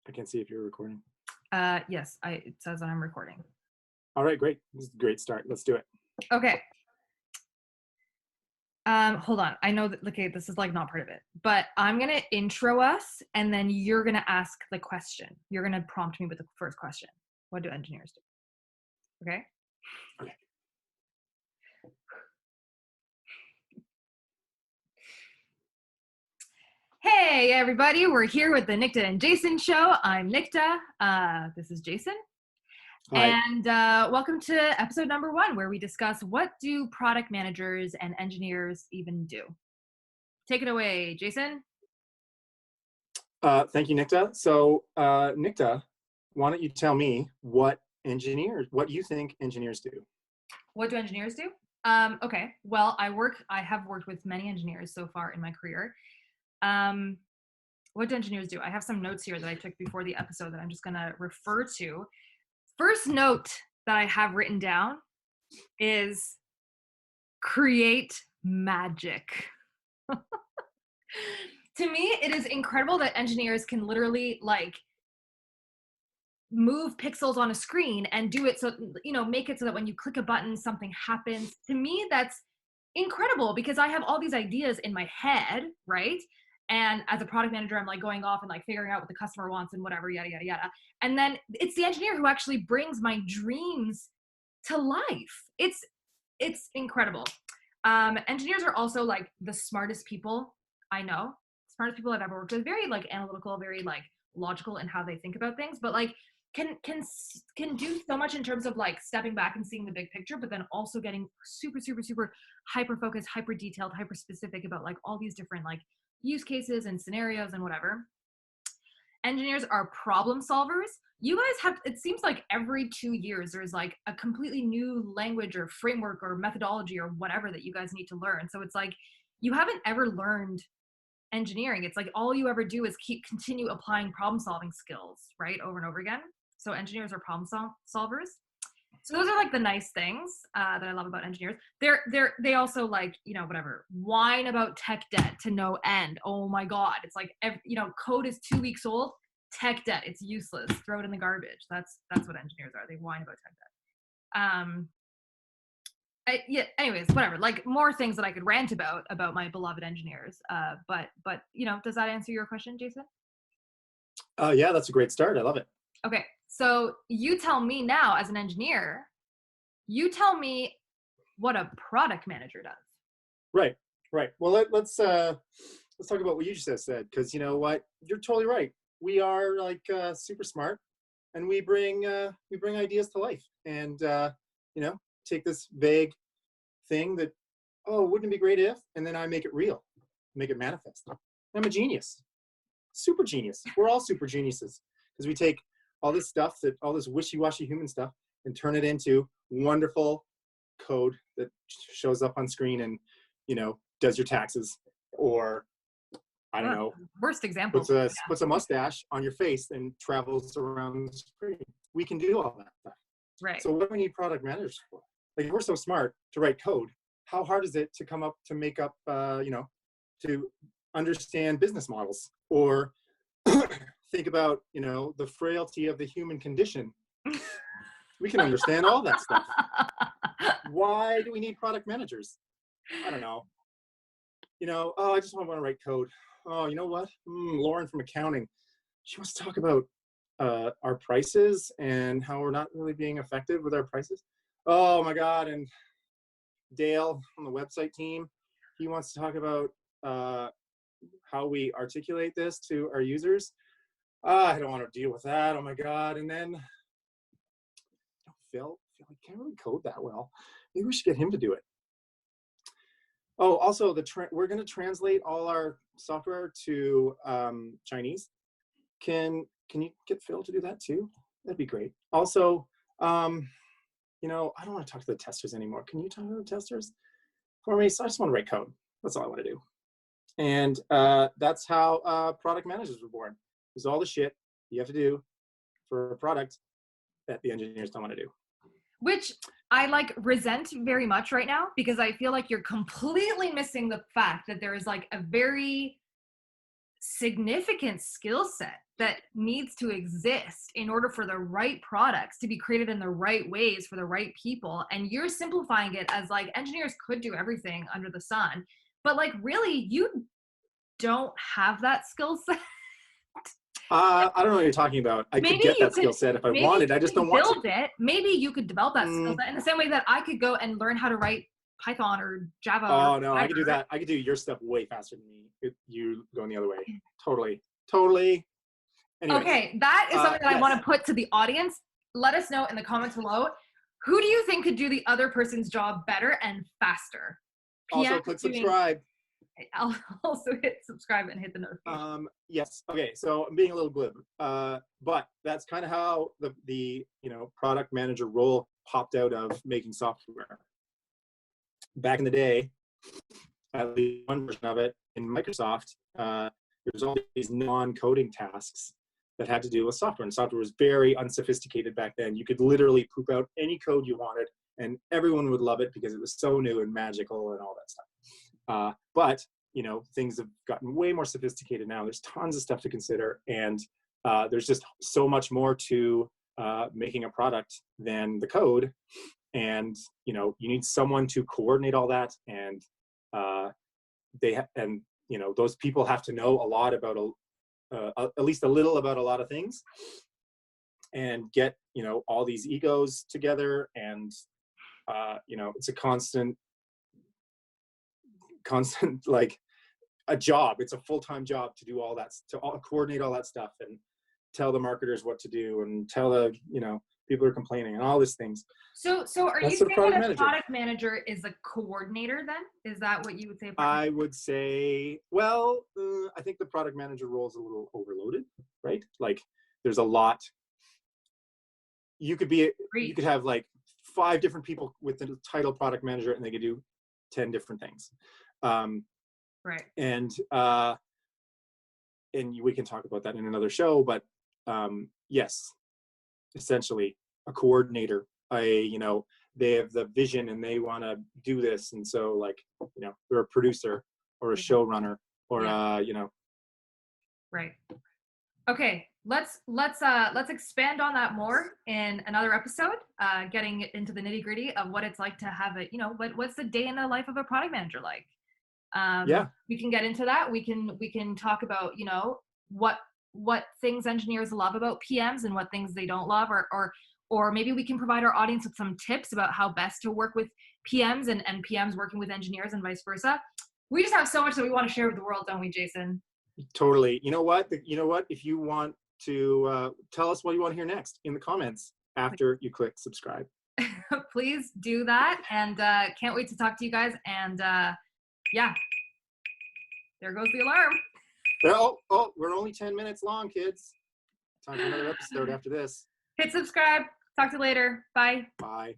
I can see if you're recording. Yes, it says that I'm recording. All right, great. This is a great start. Let's do it. Okay. Hold on. I know that, okay, this is like not part of it, but I'm going to intro us and then you're going to ask the question. You're going to prompt me with the first question. What do engineers do? Okay. Okay. Hey, everybody. We're here with the Nikta and Jason show. I'm Nikta. This is Jason. Hi. And welcome to episode number 1, where we discuss what do product managers and engineers even do. Take it away, Jason. Thank you, Nikta. So, Nikta, why don't you tell me what you think engineers do? What do engineers do? Okay. Well, I have worked with many engineers so far in my career. What do engineers do? I have some notes here that I took before the episode that I'm just going to refer to. First note that I have written down is create magic. To me, it is incredible that engineers can literally like move pixels on a screen and do it so, make it so that when you click a button, something happens. To me, that's incredible because I have all these ideas in my head, right? And as a product manager, I'm like going off and like figuring out what the customer wants and whatever, yada, yada, yada. And then it's the engineer who actually brings my dreams to life. It's incredible. Engineers are also like the smartest people I know, smartest people I've ever worked with. Very like analytical, very like logical in how they think about things, but like can do so much in terms of like stepping back and seeing the big picture, but then also getting super hyper focused, hyper detailed, hyper specific about like all these different like use cases and scenarios and whatever. Engineers are problem solvers. You guys have, it seems like every 2 years there's like a completely new language or framework or methodology or whatever that you guys need to learn. So it's like you haven't ever learned engineering. It's like all you ever do is continue applying problem solving skills, right, over and over again. So engineers are problem solvers. So those are like the nice things that I love about engineers. They also like, whatever, whine about tech debt to no end. Oh my God. It's like, code is 2 weeks old, tech debt, it's useless. Throw it in the garbage. That's what engineers are. They whine about tech debt. Anyways, whatever, like more things that I could rant about my beloved engineers. But does that answer your question, Jason? Yeah, that's a great start. I love it. Okay. So you tell me now, as an engineer, you tell me what a product manager does. Right. Well, let's talk about what you just said, because you know what, you're totally right. We are like super smart, and we bring ideas to life, and take this vague thing that, oh, wouldn't it be great if, and then I make it real, make it manifest. I'm a genius, super genius. We're all super geniuses because we take all this stuff, all this wishy-washy human stuff, and turn it into wonderful code that shows up on screen and, does your taxes, or I don't know, worst example, puts a mustache on your face and travels around the screen. We can do all that stuff. Right. So what do we need product managers for? Like, if we're so smart to write code, how hard is it to make up, to understand business models, or think about, the frailty of the human condition? We can understand all that stuff. Why do we need product managers? I don't know. I just want to write code. Oh, you know what? Lauren from accounting, she wants to talk about our prices and how we're not really being effective with our prices. Oh my God. And Dale on the website team, he wants to talk about how we articulate this to our users. I don't want to deal with that. Oh my God. And then Phil, I can't really code that well. Maybe we should get him to do it. Oh, also we're going to translate all our software to Chinese. Can you get Phil to do that too? That'd be great. Also, I don't want to talk to the testers anymore. Can you talk to the testers for me? So I just want to write code. That's all I want to do. And that's how product managers were born. There's all the shit you have to do for a product that the engineers don't want to do. Which I like resent very much right now, because I feel like you're completely missing the fact that there is like a very significant skill set that needs to exist in order for the right products to be created in the right ways for the right people. And you're simplifying it as like engineers could do everything under the sun, but like really you don't have that skill set. I don't know what you're talking about. I could get that skill set if I wanted. I just don't want to. Build it. Maybe you could develop that skill set in the same way that I could go and learn how to write Python or Java. Oh no, I could do that. I could do your stuff way faster than me. You going the other way. Totally. Anyways, okay, that is something that I want to put to the audience. Let us know in the comments below. Who do you think could do the other person's job better and faster? Also, click subscribe. I'll also hit subscribe and hit the notification. Yes. Okay. So I'm being a little glib, but that's kind of how the product manager role popped out of making software. Back in the day, at least one version of it in Microsoft, there's all these non-coding tasks that had to do with software, and software was very unsophisticated back then. You could literally poop out any code you wanted, and everyone would love it because it was so new and magical and all that stuff. But things have gotten way more sophisticated now. There's tons of stuff to consider, and there's just so much more to making a product than the code. And you need someone to coordinate all that, and those people have to know a lot about at least a little about a lot of things, and get all these egos together, and it's a constant like a job. It's a full-time job to do all that, to coordinate all that stuff and tell the marketers what to do and tell the people are complaining and all these things. So are you saying that a product manager is a coordinator then? Is that what you would say? I would say, well, I think the product manager role is a little overloaded, right? Like there's a lot. You could have like 5 different people with the title product manager, and they could do 10 different things. Right. And we can talk about that in another show, but yes, essentially a coordinator. They have the vision and they want to do this, and so like they're a producer or a showrunner or right. Okay, let's expand on that more in another episode, getting into the nitty-gritty of what it's like to have it, what's the day in the life of a product manager like. We can get into that. We can talk about what things engineers love about PMs and what things they don't love, or maybe we can provide our audience with some tips about how best to work with PMs and PMs working with engineers and vice versa. We just have so much that we want to share with the world, don't we, Jason? Totally. You know what? If you want to tell us what you want to hear next in the comments after you click subscribe. Please do that, and can't wait to talk to you guys. And yeah, there goes the alarm. Oh, we're only 10 minutes long, kids. Time for another episode after this. Hit subscribe. Talk to you later. Bye. Bye.